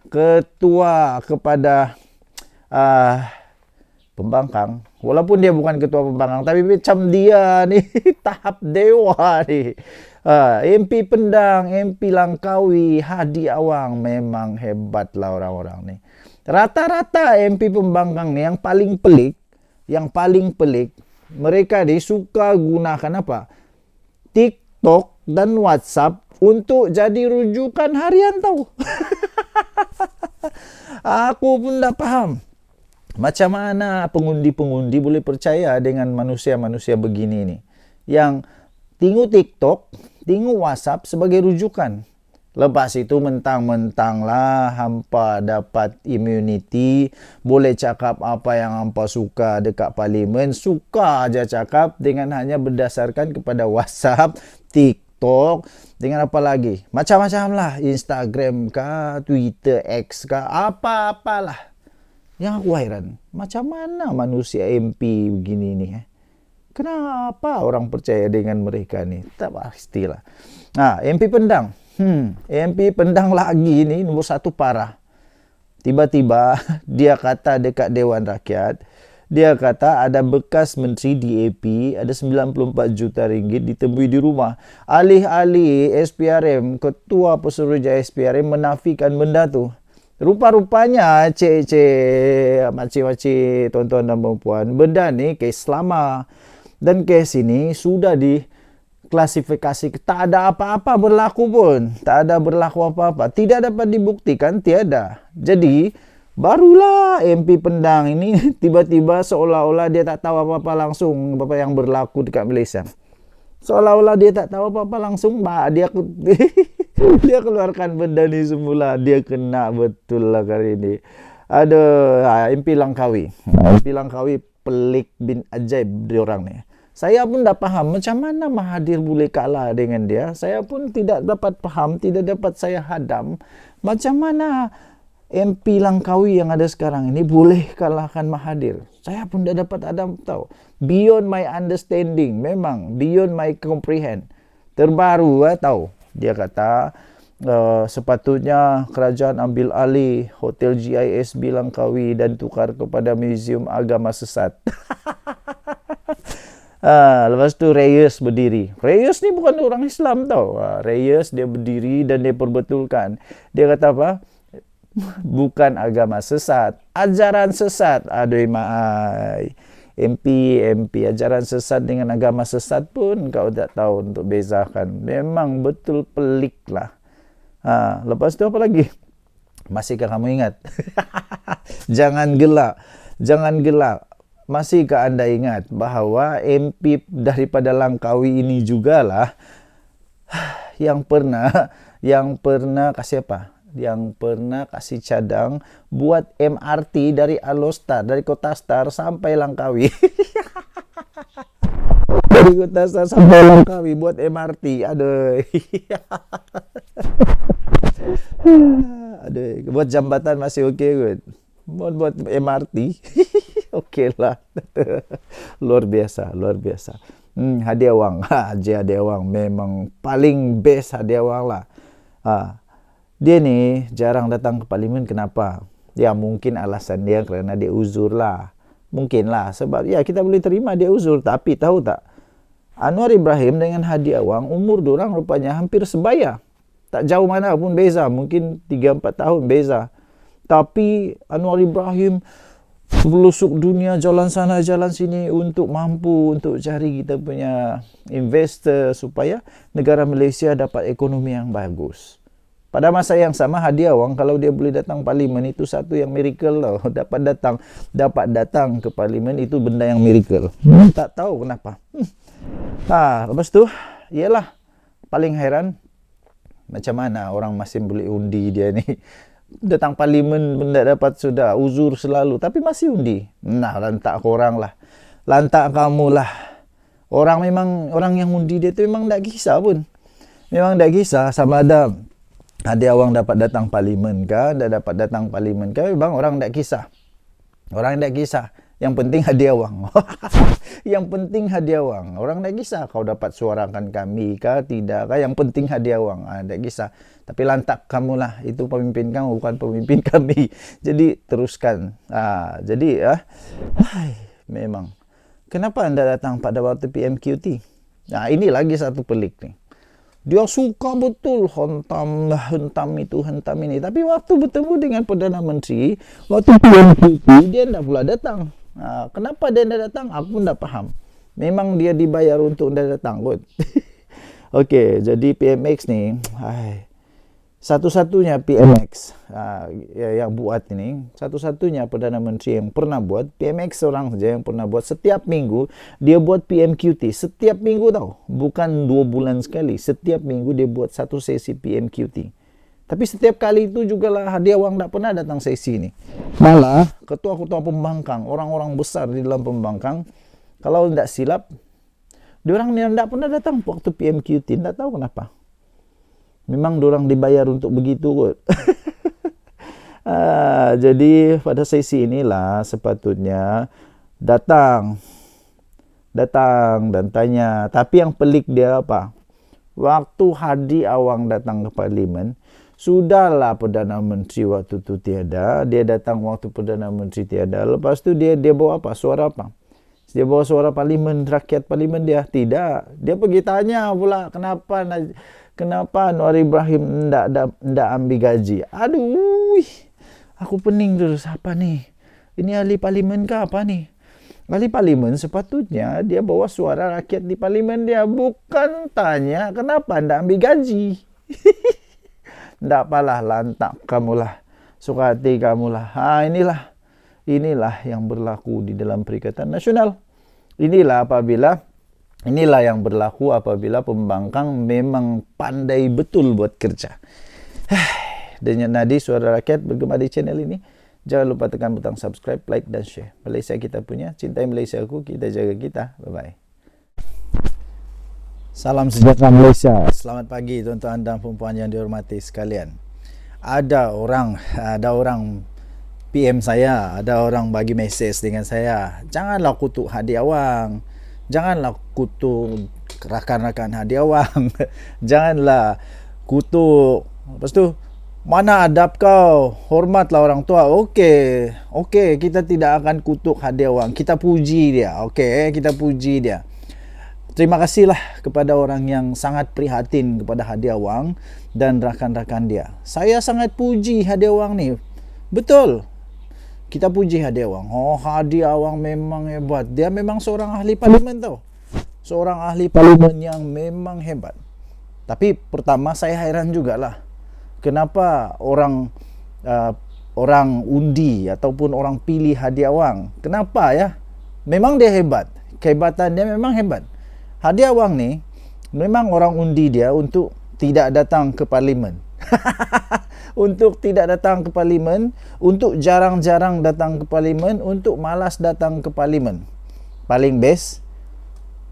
ketua kepada pembangkang, walaupun dia bukan ketua pembangkang, tapi macam dia nih tahap dewa nih. MP Pendang, MP Langkawi, Hadi Awang, memang hebatlah orang-orang nih. Rata-rata MP pembangkang nih yang paling pelik, mereka nih suka gunakan apa? TikTok dan WhatsApp untuk jadi rujukan harian tahu. Aku pun tak paham. Macam mana pengundi-pengundi boleh percaya dengan manusia-manusia begini nih, yang tengok TikTok, tengok WhatsApp sebagai rujukan. Lepas itu mentang-mentang lah hampa dapat immunity, boleh cakap apa yang hampa suka dekat parlimen, suka aja cakap dengan hanya berdasarkan kepada WhatsApp, TikTok, dengan apa lagi? Macam-macam lah, Instagram kah, Twitter, X kah, apa-apalah. Yang aku heran, macam mana manusia MP begini nih? Kenapa orang percaya dengan mereka nih? Tak pastilah. MP Pendang. MP Pendang lagi ni nombor satu parah. Tiba-tiba dia kata dekat Dewan Rakyat, dia kata ada bekas menteri DAP, ada 94 juta ringgit ditemui di rumah. Alih-alih SPRM, ketua Pesuruhjaya SPRM menafikan benda tu. Rupa-rupanya makcik-makcik, tuan-tuan dan puan, benda ni kes lama. Dan kes ini sudah diklasifikasi, tak ada apa-apa berlaku pun. Tak ada berlaku apa-apa. Tidak dapat dibuktikan, tiada. Jadi, barulah MP Pendang ini tiba-tiba seolah-olah dia tak tahu apa-apa langsung apa yang berlaku dekat Malaysia. Seolah-olah dia tak tahu apa-apa langsung, dia keluarkan benda ni semula. Dia kena betul lah kali ini. MP Langkawi. MP Langkawi pelik bin ajaib diorang ni. Saya pun tak faham macam mana Mahathir boleh kalah dengan dia. Saya pun tidak dapat faham, tidak dapat saya hadam macam mana MP Langkawi yang ada sekarang ini boleh kalahkan Mahathir. Saya pun tidak dapat hadam tahu. Beyond my understanding, memang beyond my comprehend. Terbaru tahu. Dia kata sepatutnya kerajaan ambil alih Hotel GISB Langkawi dan tukar kepada Museum Agama Sesat. Lepas tu Reyes berdiri. Reyes ni bukan orang Islam tau. Reyes dia berdiri dan dia perbetulkan. Dia kata apa? Bukan agama sesat, ajaran sesat. Aduh maai. MP ajaran sesat dengan agama sesat pun kau tak tahu untuk bezakan. Memang betul pelik lah. Lepas tu apa lagi? Masihkah kamu ingat? Jangan gelak. Masihkah anda ingat bahawa MP daripada Langkawi ini jugalah yang pernah kasih apa? Yang pernah kasih cadang buat MRT dari Alostar, dari Kota Star sampai Langkawi. Dari Kota Star sampai Langkawi buat MRT. Aduh. Aduh, buat jambatan masih oke good. Buat MRT. Oke lah. Luar biasa, luar biasa. Hadiah wang. Haji hadiah wang memang paling best hadiah wang lah. Dia nih jarang datang ke parlimen, kenapa? Ya mungkin alasan dia karena dia uzur lah. Mungkin lah, sebab ya kita boleh terima dia uzur. Tapi tahu tak, Anwar Ibrahim dengan Hadi Awang umur dorang rupanya hampir sebaya. Tak jauh mana pun beza, mungkin 3-4 tahun beza. Tapi Anwar Ibrahim belusuk dunia, jalan sana jalan sini untuk mampu untuk cari kita punya investor supaya negara Malaysia dapat ekonomi yang bagus. Pada masa yang sama Hadi Awang kalau dia boleh datang parlimen itu satu yang miracle tau. Dapat datang ke parlimen itu benda yang miracle. Tak tahu kenapa. Lepas tu ialah paling heran macam mana orang masih boleh undi dia ni. Datang parlimen benda dapat sudah uzur selalu tapi masih undi. Nah, lantak korang lah. Lantak kamu lah. Orang yang undi dia tu memang tak kisah pun. Memang tak kisah sama ada Hadi Awang dapat datang parlimen kah, tak dapat datang parlimen kah, memang orang tak kisah. Orang tak kisah. Yang penting Hadi Awang. Yang penting Hadi Awang. Orang tak kisah kau dapat suarakan kami kah, tidak kah. Yang penting Hadi Awang. Tak kisah. Tapi lantak kamu lah. Itu pemimpin kamu, bukan pemimpin kami. Jadi teruskan. Memang. Kenapa anda datang pada waktu PMQT? Nah, ini lagi satu pelik ni. Dia suka betul hentam ini. Tapi waktu bertemu dengan Perdana Menteri, waktu PMQT, dia tidak pula datang. Kenapa dia tidak datang? Aku pun tak faham. Memang dia dibayar untuk tidak datang kot. Okey, jadi PMX ni, satu-satunya PMX yang buat ini, satu-satunya Perdana Menteri yang pernah buat, PMX seorang saja yang pernah buat. Setiap minggu dia buat PMQT, setiap minggu tau, bukan 2 bulan sekali, setiap minggu dia buat satu sesi PMQT. Tapi setiap kali itu juga lah Hadi Awang tak pernah datang sesi ini. Malah ketua-ketua pembangkang, orang-orang besar di dalam pembangkang, kalau tidak silap, diorang yang tak pernah datang waktu PMQT, tak tahu kenapa. Memang dorang dibayar untuk begitu kot. Jadi pada sesi inilah sepatutnya datang dan tanya. Tapi yang pelik dia apa? Waktu Hadi Awang datang ke parlimen, sudahlah Perdana Menteri waktu tu tiada. Dia datang waktu Perdana Menteri tiada. Lepas tu dia bawa apa? Suara apa? Dia bawa suara parlimen, rakyat parlimen dia. Tidak. Dia pergi tanya pula kenapa Anwar Ibrahim ndak ambil gaji. Aduh, aku pening terus. Apa ni? Ini ahli parlimen ke apa ni? Ahli parlimen sepatutnya dia bawa suara rakyat di parlimen dia. Bukan tanya kenapa ndak ambil gaji. Ndak apalah, lantak kamulah. Suka hati kamulah. Inilah yang berlaku di dalam Perikatan Nasional. Inilah yang berlaku apabila pembangkang memang pandai betul buat kerja. Denyut nadi suara rakyat bergema di channel ini. Jangan lupa tekan butang subscribe, like dan share. Malaysia kita punya, cintai Malaysia aku, kita jaga kita. Bye-bye. Salam sejahtera Malaysia. Selamat pagi tuan-tuan dan puan-puan yang dihormati sekalian. Ada orang PM saya, ada orang bagi mesej dengan saya. Janganlah kutuk Hadi Awang. Janganlah kutuk rakan-rakan Hadi Awang. Janganlah kutuk. Lepas tu, mana adab kau? Hormatlah orang tua. Okey, kita tidak akan kutuk Hadi Awang. Kita puji dia. Okey, kita puji dia. Terima kasihlah kepada orang yang sangat prihatin kepada Hadi Awang dan rakan-rakan dia. Saya sangat puji Hadi Awang ni. Betul. Kita puji Hadi Awang. Hadi Awang memang hebat. Dia memang seorang ahli parlimen tau. Seorang ahli parlimen yang memang hebat. Tapi pertama saya heran jugalah. Kenapa orang undi ataupun orang pilih Hadi Awang? Kenapa ya? Memang dia hebat. Kehebatan dia memang hebat. Hadi Awang ni memang orang undi dia untuk tidak datang ke parlimen. Untuk tidak datang ke parlimen, untuk jarang-jarang datang ke parlimen, untuk malas datang ke parlimen. Paling best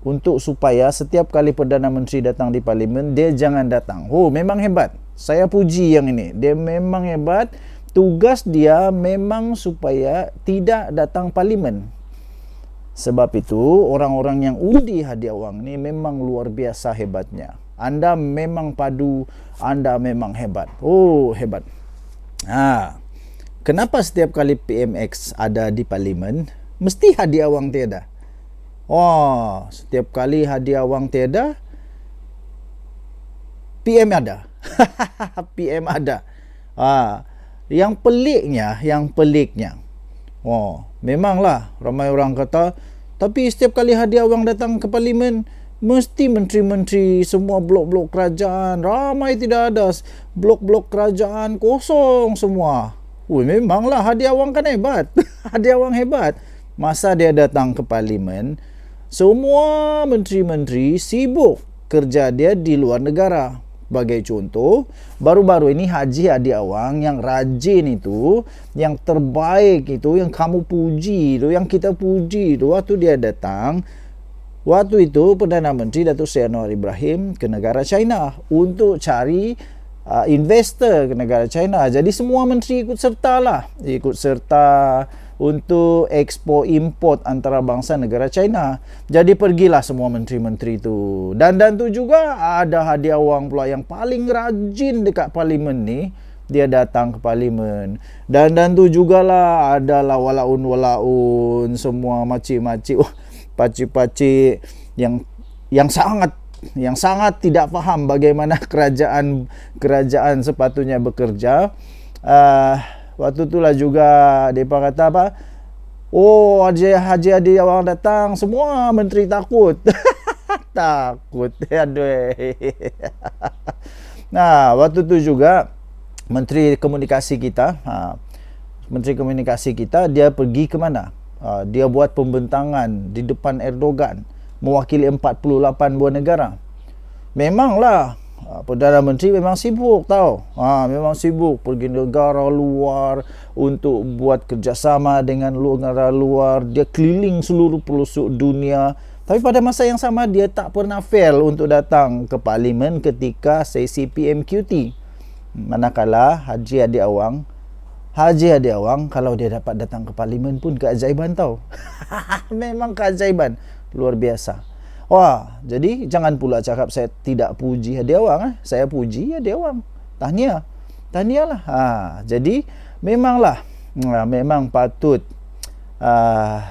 untuk supaya setiap kali Perdana Menteri datang di parlimen, dia jangan datang. Oh, memang hebat. Saya puji yang ini. Dia memang hebat. Tugas dia memang supaya tidak datang parlimen. Sebab itu, orang-orang yang undi hadiah wang ni memang luar biasa hebatnya. Anda memang padu, anda memang hebat. Oh, hebat. Kenapa setiap kali PMX ada di parlimen, mesti hadiah wang tiada? Oh, setiap kali hadiah wang tiada, PM ada. PM ada. Yang peliknya. Oh, memanglah ramai orang kata, tapi setiap kali hadiah wang datang ke parlimen, mesti menteri-menteri semua blok-blok kerajaan ramai tidak ada, blok-blok kerajaan kosong semua. Memanglah hadiah wang kan hebat. Hadiah wang hebat. Masa dia datang ke parlimen, semua menteri-menteri sibuk kerja dia di luar negara. Sebagai contoh, baru-baru ini Haji Hadiah Wang yang rajin itu, yang terbaik itu, yang kamu puji itu, yang kita puji itu, waktu dia datang, waktu itu Perdana Menteri Datuk Seri Anwar Ibrahim ke negara China untuk cari investor ke negara China. Jadi semua menteri ikut serta untuk ekspor import antarabangsa negara China. Jadi pergilah semua menteri-menteri itu. Dan tu juga ada hadiah wang pula yang paling rajin dekat parlimen ni, dia datang ke parlimen. Dan tu jugalah adalah walaun semua makcik-makcik, pakcik-pakcik yang sangat tidak faham bagaimana kerajaan sepatutnya bekerja. Waktu itulah juga mereka kata apa? Oh, Haji Hadiah Wang datang, semua menteri takut. Takut. Aduh. Nah, waktu itu juga Menteri Komunikasi kita, dia pergi ke mana? Dia buat pembentangan di depan Erdogan, mewakili 48 buah negara. Memanglah Perdana Menteri memang sibuk tau. Memang sibuk pergi negara luar untuk buat kerjasama dengan negara luar. Dia keliling seluruh pelosok dunia. Tapi pada masa yang sama dia tak pernah fail untuk datang ke parlimen ketika sesi PMQT. Manakala Haji Hadiah Wang kalau dia dapat datang ke parlimen pun keajaiban tau. Memang keajaiban luar biasa. Wah, jadi jangan pula cakap saya tidak puji Hadiah Wang. Saya puji Hadiah Wang. Tahniahlah. Jadi memang patut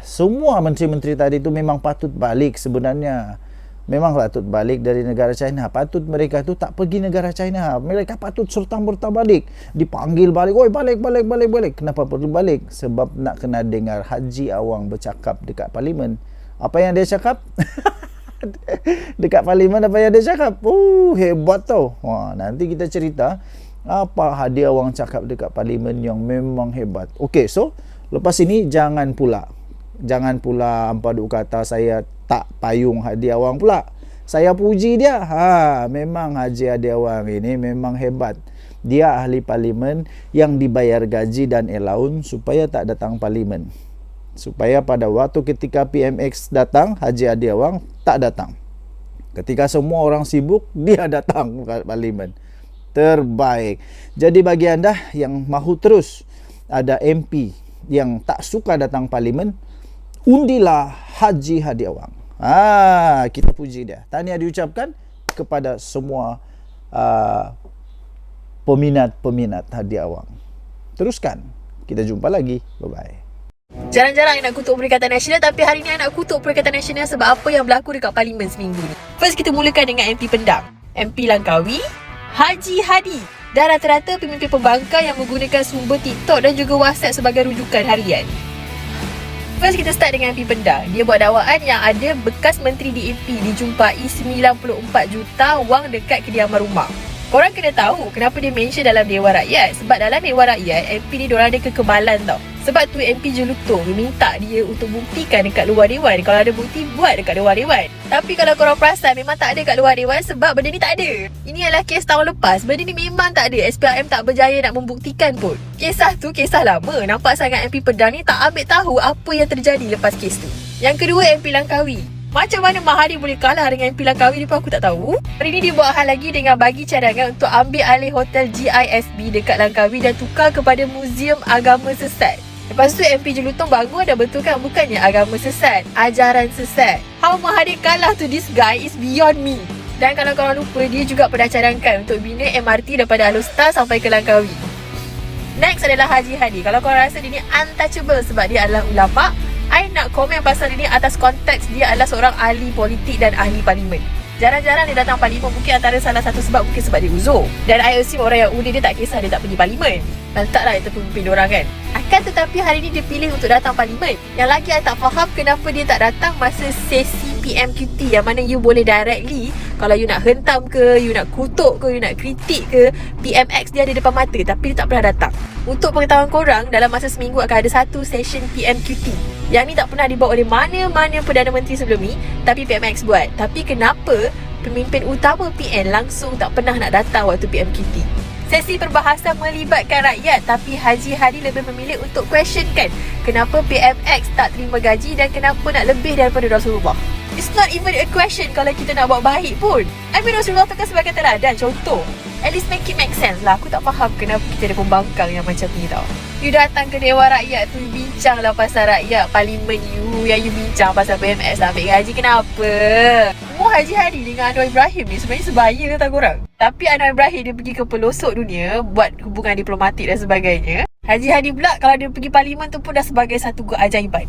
semua menteri-menteri tadi itu memang patut balik sebenarnya. Memang patut balik dari negara China. Patut mereka tu tak pergi negara China. Mereka patut serta-merta balik. Dipanggil balik. Oi, balik. Kenapa perlu balik? Sebab nak kena dengar Haji Awang bercakap dekat parlimen. Apa yang dia cakap? Dekat parlimen apa yang dia cakap? Hebat tau. Nanti kita cerita apa Hadiah Wang cakap dekat parlimen yang memang hebat. Okey, so lepas ini jangan pula hampa duk kata saya tak payung Hadiah Wang pula. Saya puji dia. Memang Haji Hadiah Wang ini memang hebat. Dia ahli parlimen yang dibayar gaji dan allowance supaya tak datang parlimen. Supaya pada waktu ketika PMX datang, Haji Hadiah Wang tak datang. Ketika semua orang sibuk, dia datang ke parlimen. Terbaik. Jadi bagi anda yang mahu terus ada MP yang tak suka datang parlimen, undilah Haji Hadiah Wang. Kita puji dia. Tahniah diucapkan kepada semua peminat-peminat Hadiah Wang. Teruskan. Kita jumpa lagi. Bye-bye. Jarang-jarang nak kutuk Perikatan Nasional, tapi hari ni nak kutuk Perikatan Nasional sebab apa yang berlaku dekat parlimen seminggu ni. First, kita mulakan dengan MP Pendang, MP Langkawi, Haji Hadi dan rata-rata pemimpin pembangkang yang menggunakan sumber TikTok dan juga WhatsApp sebagai rujukan harian. First, kita start dengan MP Pendang. Dia buat dakwaan yang ada bekas menteri DAP dijumpai 94 juta wang dekat kediaman rumah. Korang kena tahu kenapa dia mention dalam Dewan Rakyat. Sebab dalam Dewan Rakyat, MP ni diorang ada kekebalan tau. Sebab tu MP Jelutong minta dia untuk buktikan dekat luar Dewan. Kalau ada bukti, buat dekat luar Dewan. Tapi kalau korang perasan, memang tak ada kat luar dewan sebab benda ni tak ada. Ini adalah kes tahun lepas. Benda ni memang tak ada. SPRM tak berjaya nak membuktikan pun. Kisah tu kisah lama. Nampak sangat MP Pedang ni tak ambil tahu apa yang terjadi lepas kes tu. Yang kedua, MP Langkawi. Macam mana Mahathir boleh kalah dengan MP Langkawi ni pun aku tak tahu. Hari ni dia buat hal lagi dengan bagi cadangan untuk ambil alih hotel GISB dekat Langkawi dan tukar kepada Muzium Agama Sesat. Lepas tu MP Jelutong bangun dan betulkan bukannya agama sesat, ajaran sesat. How Mahathir kalah to this guy is beyond me. Dan kalau korang lupa, dia juga pernah cadangkan untuk bina MRT daripada Alustar sampai ke Langkawi. Next adalah Haji Hadi. Kalau korang rasa dia ni untouchable sebab dia adalah ulama, I nak komen pasal dia ni atas konteks dia adalah seorang ahli politik dan ahli parlimen. Jarang-jarang dia datang parlimen, mungkin antara salah satu sebab mungkin sebab dia uzur. Dan I assume orang yang unik dia tak kisah dia tak pergi parlimen. Lantaklah itu pemimpin diorang kan. Akan tetapi hari ni dia pilih untuk datang parlimen. Yang lagi I tak faham kenapa dia tak datang masa sesi PMQT yang mana you boleh directly, kalau you nak hentam ke, you nak kutuk ke, you nak kritik ke, PMX dia ada depan mata tapi dia tak pernah datang. Untuk pengetahuan korang, dalam masa seminggu akan ada satu session PMQT. Yang ni tak pernah dibuat oleh mana-mana Perdana Menteri sebelum ni, tapi PMX buat. Tapi kenapa pemimpin utama PN langsung tak pernah nak datang waktu PMQT? Sesi perbahasan melibatkan rakyat, tapi Haji Hadi lebih memilih untuk questionkan kenapa PMX tak terima gaji dan kenapa nak lebih daripada Rasulullah. It's not even a question kalau kita nak buat baik pun. I mean Rasulullah tu kan sebagai teladan, contoh. At least make it make sense lah. Aku tak faham kenapa kita ada pembangkang yang macam ni tau. You datang ke Dewan Rakyat tu, you bincang lah pasal rakyat, parlimen you, yang you bincang pasal PMX nak ambil gaji, kenapa? Haji Hadi dengan Anwar Ibrahim ni sebenarnya sebaya tak korang? Tapi Anwar Ibrahim dia pergi ke pelosok dunia buat hubungan diplomatik dan sebagainya. Haji Hadi pula kalau dia pergi parlimen tu pun dah sebagai satu keajaiban.